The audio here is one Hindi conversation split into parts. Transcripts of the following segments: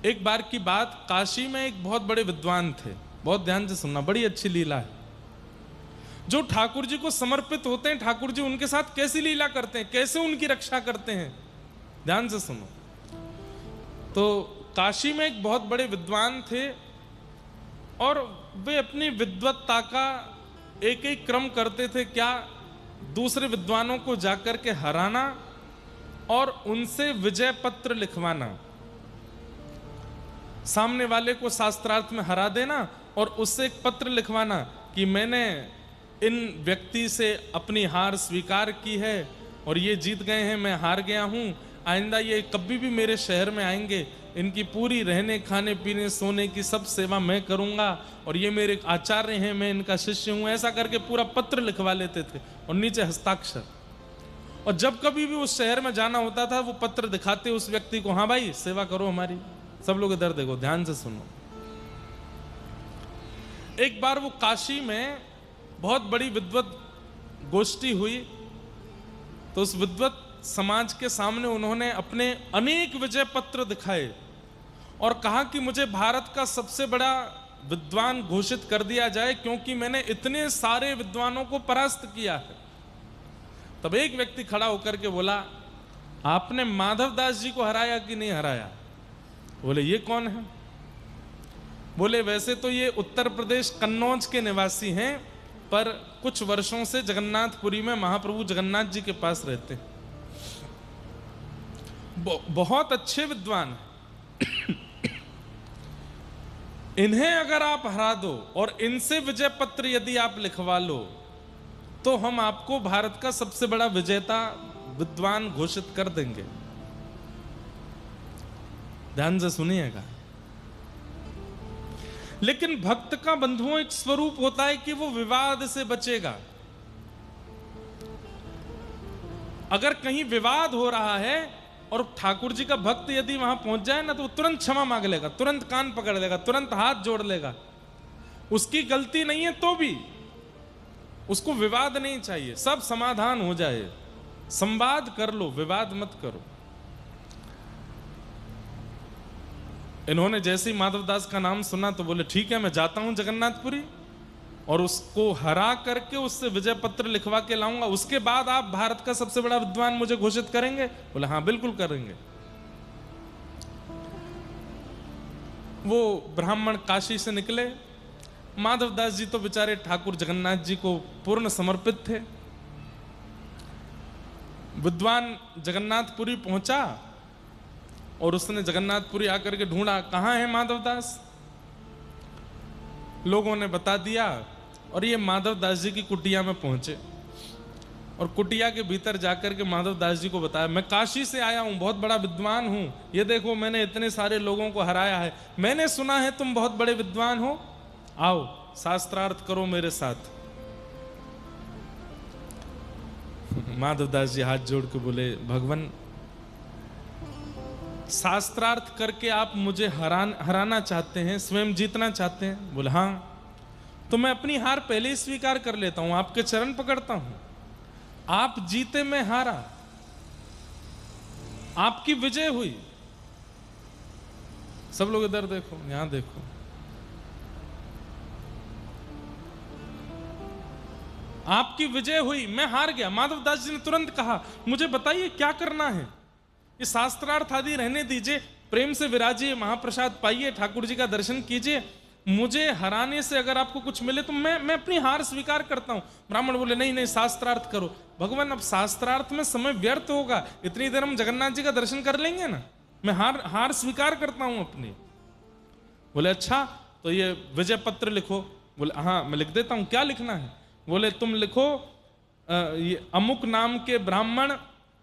एक बार की बात, काशी में एक बहुत बड़े विद्वान थे। बहुत ध्यान से सुनना, बड़ी अच्छी लीला है। जो ठाकुर जी को समर्पित होते हैं, ठाकुर जी उनके साथ कैसी लीला करते हैं, कैसे उनकी रक्षा करते हैं, ध्यान से सुनो। तो काशी में एक बहुत बड़े विद्वान थे और वे अपनी विद्वत्ता का एक एक क्रम करते थे। क्या? दूसरे विद्वानों को जाकर के हराना और उनसे विजय पत्र लिखवाना, सामने वाले को शास्त्रार्थ में हरा देना और उससे एक पत्र लिखवाना कि मैंने इन व्यक्ति से अपनी हार स्वीकार की है और ये जीत गए हैं, मैं हार गया हूं। आइंदा ये कभी भी मेरे शहर में आएंगे, इनकी पूरी रहने खाने पीने सोने की सब सेवा मैं करूंगा और ये मेरे आचार्य हैं, मैं इनका शिष्य हूं। ऐसा करके पूरा पत्र लिखवा लेते थे और नीचे हस्ताक्षर। और जब कभी भी उस शहर में जाना होता था, वो पत्र दिखाते उस व्यक्ति को, हाँ भाई सेवा करो हमारी। सब लोग इधर देखो, ध्यान से सुनो। एक बार वो काशी में बहुत बड़ी विद्वत गोष्ठी हुई, तो उस विद्वत समाज के सामने उन्होंने अपने अनेक विजय पत्र दिखाए और कहा कि मुझे भारत का सबसे बड़ा विद्वान घोषित कर दिया जाए, क्योंकि मैंने इतने सारे विद्वानों को परास्त किया है। तब एक व्यक्ति खड़ा होकर के बोला, आपने माधव दास जी को हराया कि नहीं हराया? बोले ये कौन है? बोले वैसे तो ये उत्तर प्रदेश कन्नौज के निवासी हैं, पर कुछ वर्षों से जगन्नाथपुरी में महाप्रभु जगन्नाथ जी के पास रहते हैं। बहुत अच्छे विद्वान हैं। इन्हें अगर आप हरा दो और इनसे विजय पत्र यदि आप लिखवा लो, तो हम आपको भारत का सबसे बड़ा विजेता विद्वान घोषित कर देंगे। ध्यान से सुनिएगा। लेकिन भक्त का बंधुओं एक स्वरूप होता है कि वो विवाद से बचेगा। अगर कहीं विवाद हो रहा है और ठाकुर जी का भक्त यदि वहां पहुंच जाए ना, तो वो तुरंत क्षमा मांग लेगा, तुरंत कान पकड़ लेगा, तुरंत हाथ जोड़ लेगा। उसकी गलती नहीं है तो भी उसको विवाद नहीं चाहिए, सब समाधान हो जाए। संवाद कर लो, विवाद मत करो। इन्होंने जैसे ही माधवदास का नाम सुना तो बोले ठीक है, मैं जाता हूं जगन्नाथपुरी और उसको हरा करके उससे विजय पत्र लिखवा के लाऊंगा, उसके बाद आप भारत का सबसे बड़ा विद्वान मुझे घोषित करेंगे? बोले हाँ बिल्कुल करेंगे। वो ब्राह्मण काशी से निकले। माधवदास जी तो बेचारे ठाकुर जगन्नाथ जी को पूर्ण समर्पित थे। विद्वान जगन्नाथपुरी पहुंचा और उसने जगन्नाथपुरी आकर के ढूंढा, कहां है माधवदास? लोगों ने बता दिया और ये माधवदास जी की कुटिया में पहुंचे और कुटिया के भीतर जाकर के माधवदास जी को बताया, मैं काशी से आया हूं, बहुत बड़ा विद्वान हूं, ये देखो मैंने इतने सारे लोगों को हराया है, मैंने सुना है तुम बहुत बड़े विद्वान हो, आओ शास्त्रार्थ करो मेरे साथ। माधवदास जी हाथ जोड़ के बोले, भगवान शास्त्रार्थ करके आप मुझे हराना चाहते हैं, स्वयं जीतना चाहते हैं? बोले हाँ। तो मैं अपनी हार पहले ही स्वीकार कर लेता हूं, आपके चरण पकड़ता हूं। आप जीते, मैं हारा, आपकी विजय हुई। सब लोग इधर देखो, यहां देखो। आपकी विजय हुई, मैं हार गया। माधवदास जी ने तुरंत कहा, मुझे बताइए क्या करना है? ये शास्त्रार्थ आदि रहने दीजिए, प्रेम से विराजिए, महाप्रसाद पाइए, ठाकुर जी का दर्शन कीजिए। मुझे हराने से अगर आपको कुछ मिले तो मैं अपनी हार स्वीकार करता हूं। ब्राह्मण बोले नहीं नहीं, शास्त्रार्थ करो। भगवान अब शास्त्रार्थ में समय व्यर्थ होगा, इतनी देर हम जगन्नाथ जी का दर्शन कर लेंगे ना, मैं हार स्वीकार करता हूं अपनी। बोले अच्छा, तो ये विजय पत्र लिखो। बोले हाँ मैं लिख देता हूं, क्या लिखना है? बोले तुम लिखो, ये अमुक नाम के ब्राह्मण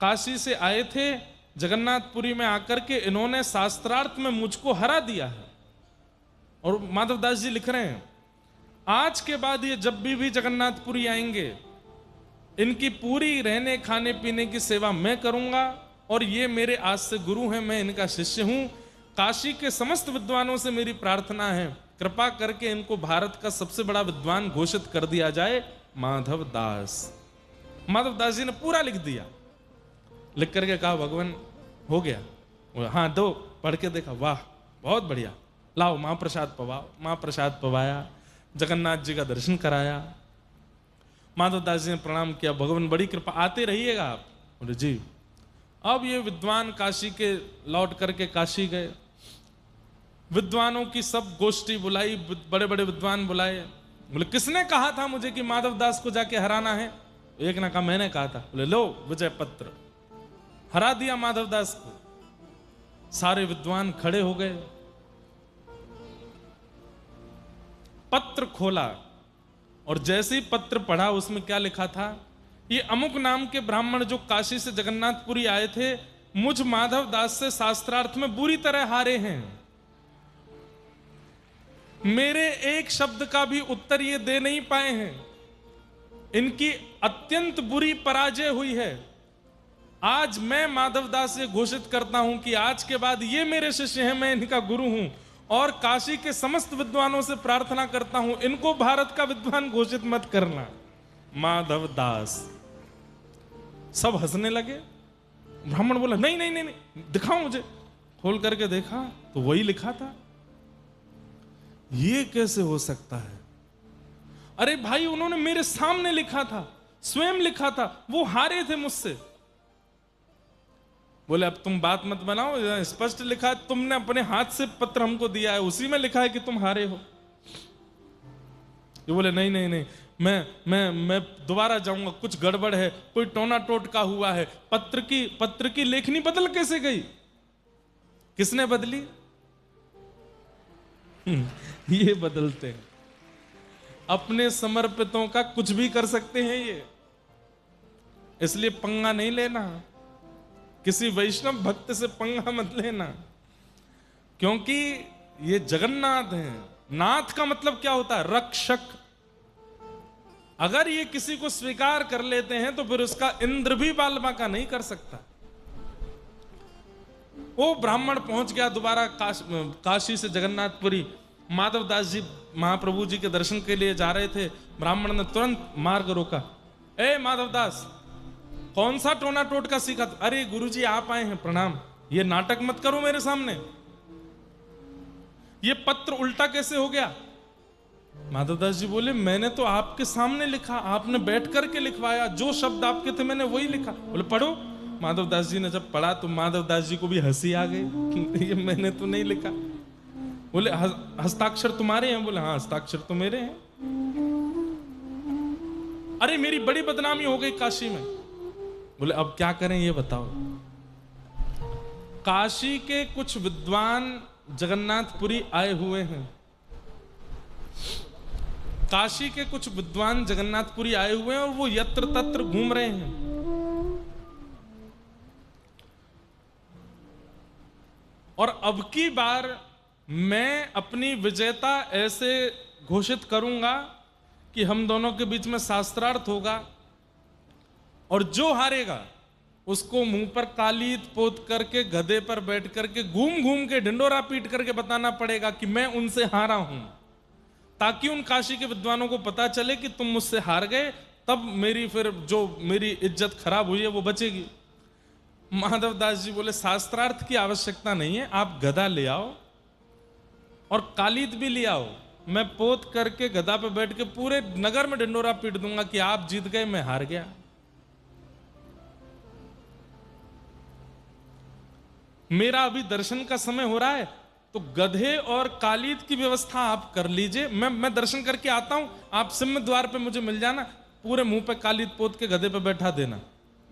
काशी से आए थे, जगन्नाथपुरी में आकर के इन्होंने शास्त्रार्थ में मुझको हरा दिया है। और माधवदास जी लिख रहे हैं, आज के बाद ये जब भी जगन्नाथपुरी आएंगे, इनकी पूरी रहने खाने पीने की सेवा मैं करूंगा और ये मेरे आज से गुरु हैं, मैं इनका शिष्य हूं। काशी के समस्त विद्वानों से मेरी प्रार्थना है, कृपा करके इनको भारत का सबसे बड़ा विद्वान घोषित कर दिया जाए, माधवदास। माधवदास जी ने पूरा लिख दिया। लिख करके कहा, भगवान हो गया? हाँ दो, पढ़ के देखा, वाह बहुत बढ़िया, लाओ महाप्रसाद पवाओ। महाप्रसाद पवाया, जगन्नाथ जी का दर्शन कराया। माधवदास जी ने प्रणाम किया, भगवान बड़ी कृपा, आते रहिएगा आप। बोले जी। अब ये विद्वान काशी के लौट करके काशी गए, विद्वानों की सब गोष्ठी बुलाई, बड़े बड़े विद्वान बुलाए। बोले किसने कहा था मुझे कि माधवदास को जाके हराना है? एक ने कहा मैंने कहा था। बोले लो विजय पत्र, हरा दिया माधवदास को। सारे विद्वान खड़े हो गए, पत्र खोला और जैसे ही पत्र पढ़ा उसमें क्या लिखा था, ये अमुक नाम के ब्राह्मण जो काशी से जगन्नाथपुरी आए थे, मुझ माधवदास से शास्त्रार्थ में बुरी तरह हारे हैं। मेरे एक शब्द का भी उत्तर ये दे नहीं पाए हैं। इनकी अत्यंत बुरी पराजय हुई है। आज मैं माधवदास से घोषित करता हूं कि आज के बाद ये मेरे शिष्य हैं, मैं इनका गुरु हूं और काशी के समस्त विद्वानों से प्रार्थना करता हूं इनको भारत का विद्वान घोषित मत करना। माधवदास। सब हंसने लगे। ब्राह्मण बोला नहीं नहीं नहीं नहीं, दिखाओ मुझे। खोल करके देखा तो वही लिखा था। ये कैसे हो सकता है? अरे भाई, उन्होंने मेरे सामने लिखा था, स्वयं लिखा था, वो हारे थे मुझसे। बोले अब तुम बात मत बनाओ, स्पष्ट लिखा है, तुमने अपने हाथ से पत्र हमको दिया है, उसी में लिखा है कि तुम हारे हो। ये बोले नहीं नहीं नहीं, मैं दोबारा जाऊंगा, कुछ गड़बड़ है, कोई टोना टोटका हुआ है। पत्र की लेखनी बदल कैसे गई? किसने बदली? ये बदलते हैं। अपने समर्पितों का कुछ भी कर सकते हैं ये, इसलिए पंगा नहीं लेना। किसी वैष्णव भक्त से पंगा मत लेना, क्योंकि ये जगन्नाथ हैं। नाथ का मतलब क्या होता है? रक्षक। अगर ये किसी को स्वीकार कर लेते हैं तो फिर उसका इंद्र भी बाल बांका नहीं कर सकता। वो ब्राह्मण पहुंच गया दोबारा काशी से जगन्नाथपुरी। माधवदास जी महाप्रभु जी के दर्शन के लिए जा रहे थे। ब्राह्मण ने तुरंत मार्ग रोका। ए माधवदास, कौन सा टोना टोटका सीखा? अरे गुरुजी आप आए हैं, प्रणाम। ये नाटक मत करो मेरे सामने। ये पत्र उल्टा कैसे हो गया? माधवदास जी बोले मैंने तो आपके सामने लिखा, आपने बैठ करके लिखवाया, जो शब्द आपके थे मैंने वही लिखा। बोले पढ़ो। माधवदास जी ने जब पढ़ा तो माधवदास जी को भी हंसी आ गई। ये मैंने तो नहीं लिखा। बोले हस्ताक्षर तुम्हारे हैं? बोले हाँ हस्ताक्षर तो मेरे हैं। अरे मेरी बड़ी बदनामी हो गई काशी में। बोले अब क्या करें ये बताओ। काशी के कुछ विद्वान जगन्नाथपुरी आए हुए हैं। काशी के कुछ विद्वान जगन्नाथपुरी आए हुए हैं और वो यत्र तत्र घूम रहे हैं। और अब की बार मैं अपनी विजेता ऐसे घोषित करूंगा कि हम दोनों के बीच में शास्त्रार्थ होगा और जो हारेगा उसको मुंह पर कालीत पोत करके गधे पर बैठ करके घूम घूम के ढिंडोरा पीट करके बताना पड़ेगा कि मैं उनसे हारा हूं, ताकि उन काशी के विद्वानों को पता चले कि तुम मुझसे हार गए। तब मेरी फिर जो मेरी इज्जत खराब हुई है वो बचेगी। माधवदास जी बोले शास्त्रार्थ की आवश्यकता नहीं है, आप गधा ले आओ और कालीत भी ले आओ। मैं पोत करके गधा पे बैठ के पूरे नगर में ढिंडोरा पीट दूंगा कि आप जीत गए, मैं हार गया। मेरा अभी दर्शन का समय हो रहा है, तो गधे और कालीत की व्यवस्था आप कर लीजिए। मैं दर्शन करके आता हूं, आप सिम्म द्वार पे मुझे मिल जाना, पूरे मुंह पे कालीत पोत के गधे पे बैठा देना,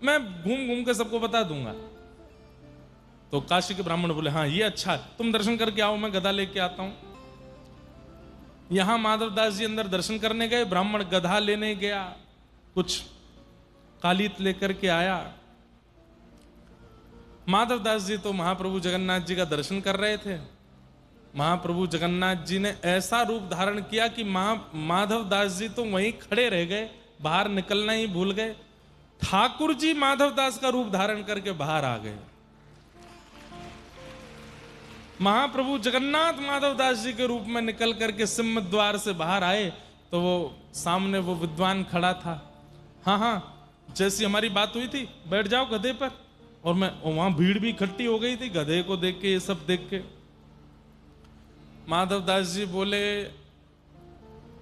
मैं घूम घूम के सबको बता दूंगा। तो काशी के ब्राह्मण बोले हाँ ये अच्छा है, तुम दर्शन करके आओ, मैं गधा लेके आता हूं। यहां माधवदास जी अंदर दर्शन करने गए, ब्राह्मण गधा लेने गया, कुछ कालीत लेकर के आया। माधवदास जी तो महाप्रभु जगन्नाथ जी का दर्शन कर रहे थे। महाप्रभु जगन्नाथ जी ने ऐसा रूप धारण किया कि माधवदास जी तो वहीं खड़े रह गए, बाहर निकलना ही भूल गए। ठाकुर जी माधवदास का रूप धारण करके बाहर आ गए। महाप्रभु जगन्नाथ माधवदास जी के रूप में निकल करके सिम्म द्वार से बाहर आए तो वो सामने वो विद्वान खड़ा था। हाँ हाँ, जैसी हमारी बात हुई थी, बैठ जाओ गधे पर। और वहां भीड़ भी इकट्ठी हो गई थी गधे को देख के, ये सब देख के। माधवदास जी बोले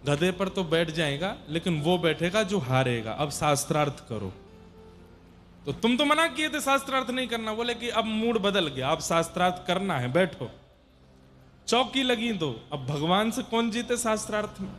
गधे पर तो बैठ जाएगा, लेकिन वो बैठेगा जो हारेगा, अब शास्त्रार्थ करो। तो तुम तो मना किए थे शास्त्रार्थ नहीं करना, बोले कि अब मूड बदल गया, अब शास्त्रार्थ करना है, बैठो। चौकी लगी तो अब भगवान से कौन जीते शास्त्रार्थ में।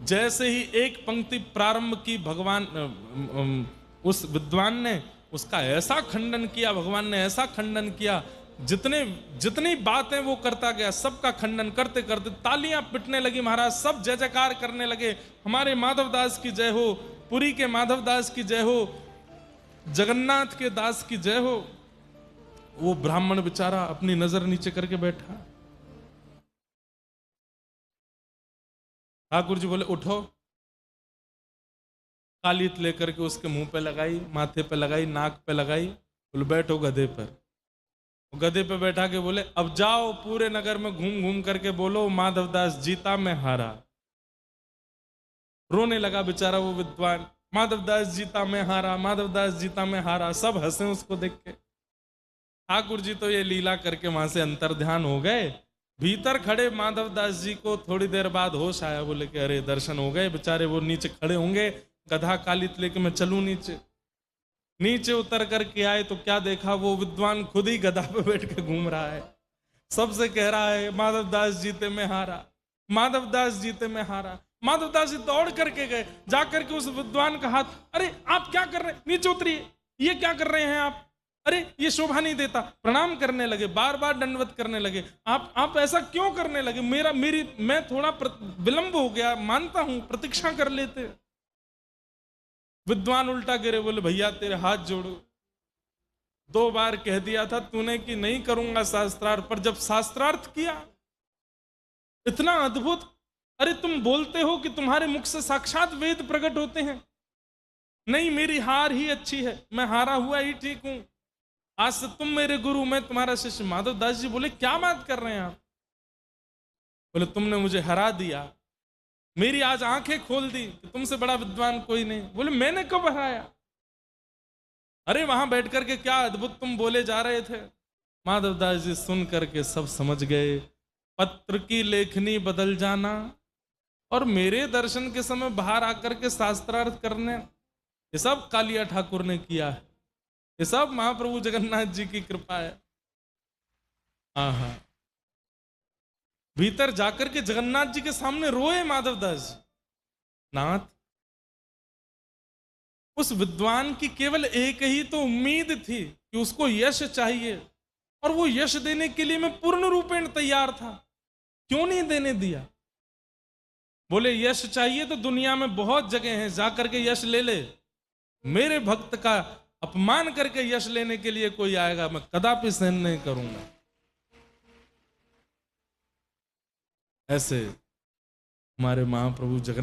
जैसे ही एक पंक्ति प्रारंभ की, भगवान उस विद्वान ने उसका ऐसा खंडन किया, भगवान ने ऐसा खंडन किया, जितनी बातें वो करता गया सबका खंडन करते करते तालियां पिटने लगी महाराज, सब जय जयकार करने लगे, हमारे माधवदास की जय हो, पुरी के माधवदास की जय हो, जगन्नाथ के दास की जय हो। वो ब्राह्मण बेचारा अपनी नजर नीचे करके बैठा। ठाकुर जी बोले उठो, कालीत लेकर के उसके मुंह पे लगाई, माथे पे लगाई, नाक पे लगाई, बोले बैठो गधे पर। गधे पे बैठा के बोले अब जाओ पूरे नगर में घूम घूम करके बोलो माधवदास जीता मैं हारा। रोने लगा बेचारा वो विद्वान, माधवदास जीता मैं हारा, माधवदास जीता मैं हारा। सब हंसे उसको देख के। ठाकुर जी तो ये लीला करके वहां से अंतर्ध्यान हो गए। भीतर खड़े माधवदास जी को थोड़ी देर बाद होश आया, बोले कि अरे दर्शन हो गए। बेचारे वो नीचे खड़े होंगे, गधा कालित लेके मैं चलूं नीचे। नीचे उतर करके आए तो क्या देखा, वो विद्वान खुद ही गधा पे बैठ के घूम रहा है, सबसे कह रहा है माधवदास जीते मैं हारा, माधवदास जीते मैं हारा। माधवदास जी दौड़ करके गए, जाकर के उस विद्वान का हाथ, अरे आप क्या कर रहे हैं, नीचे उतरिए, ये क्या कर रहे हैं आप, अरे ये शोभा नहीं देता। प्रणाम करने लगे, बार बार दंडवत करने लगे। आप ऐसा क्यों करने लगे, मैं थोड़ा विलंब हो गया, मानता हूं, प्रतीक्षा कर लेते। विद्वान उल्टा गिरे, बोले भैया तेरे हाथ जोड़ो, 2 बार कह दिया था तूने कि नहीं करूंगा शास्त्रार्थ, पर जब शास्त्रार्थ किया इतना अद्भुत। अरे तुम बोलते हो कि तुम्हारे मुख से साक्षात वेद प्रकट होते हैं। नहीं, मेरी हार ही अच्छी है, मैं हारा हुआ ही ठीक हूं, आज से तुम मेरे गुरु, मैं तुम्हारा शिष्य। माधवदास जी बोले क्या बात कर रहे हैं आप। बोले तुमने मुझे हरा दिया, मेरी आज आंखें खोल दी कि तुमसे बड़ा विद्वान कोई नहीं। बोले मैंने कब हराया, अरे वहां बैठ करके क्या अद्भुत तुम बोले जा रहे थे। माधवदास जी सुन करके सब समझ गए, पत्र की लेखनी बदल जाना और मेरे दर्शन के समय बाहर आकर के शास्त्रार्थ करने, ये सब कालिया ठाकुर ने किया है, ये सब महाप्रभु जगन्नाथ जी की कृपा है। हाँ, भीतर जाकर के जगन्नाथ जी के सामने रोए माधवदास जी, नाथ उस विद्वान की केवल एक ही तो उम्मीद थी कि उसको यश चाहिए, और वो यश देने के लिए मैं पूर्ण रूपेण तैयार था, क्यों नहीं देने दिया। बोले यश चाहिए तो दुनिया में बहुत जगह हैं, जाकर के यश ले ले, मेरे भक्त का अपमान करके यश लेने के लिए कोई आएगा, मैं कदापि सहन नहीं करूंगा। ऐसे हमारे महाप्रभु जगन्नाथ